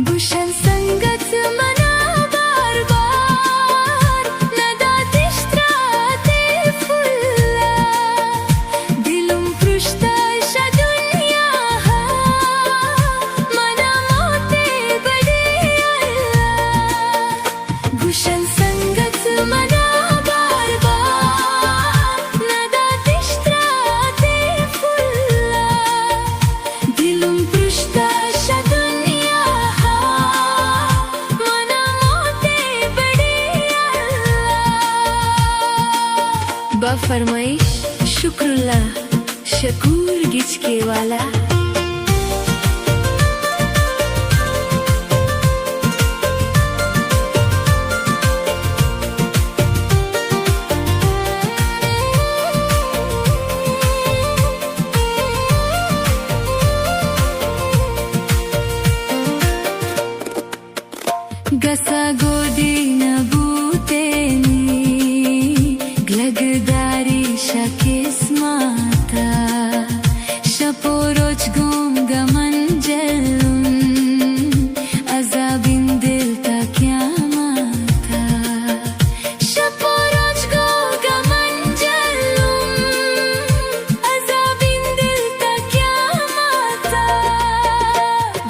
गुशन संगत मना बार बार नदाती straate fulla dilum prushta sha dunya ha mana mote bade Allah गुशन संगत मना बार बार नदाती straate fulla dilum prushta sha फरमाइश शुक्रुल्लाह शकूर गिचके वाला गसा गोदी नबूतेनी glagdari shakismata shaporoch gum gamanjelun azabin dil ta kyamata shaporoch gum gamanjelun azabin dil ta kyamata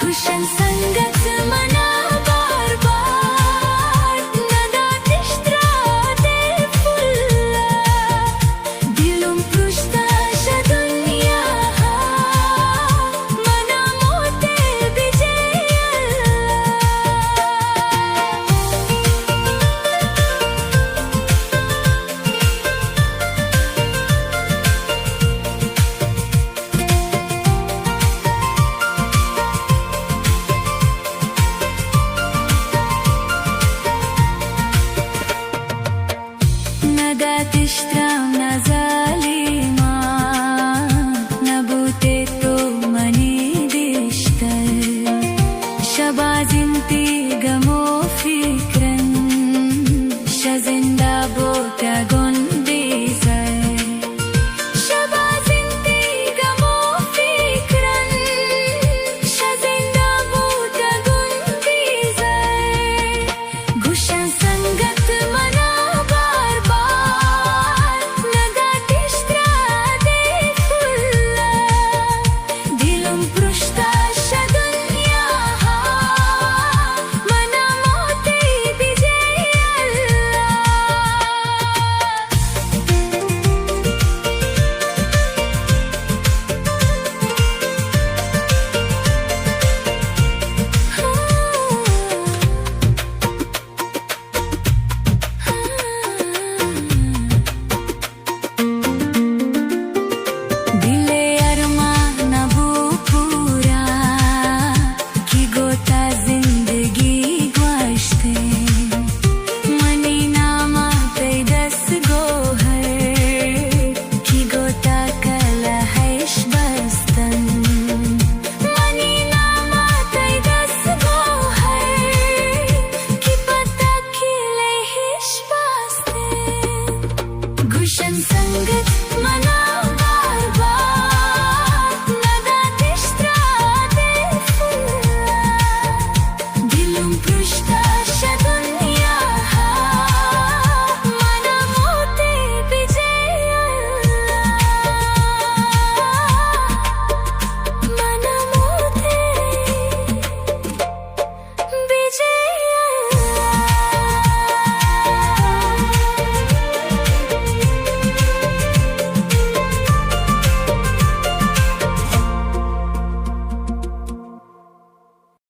gushan sangat mana bar bar nadati straate fulla dilum prushta sha dunya ha mana mote bije nadati stram nazalima nabute to mani dishtar shabazinti gamo fikran shazinda bot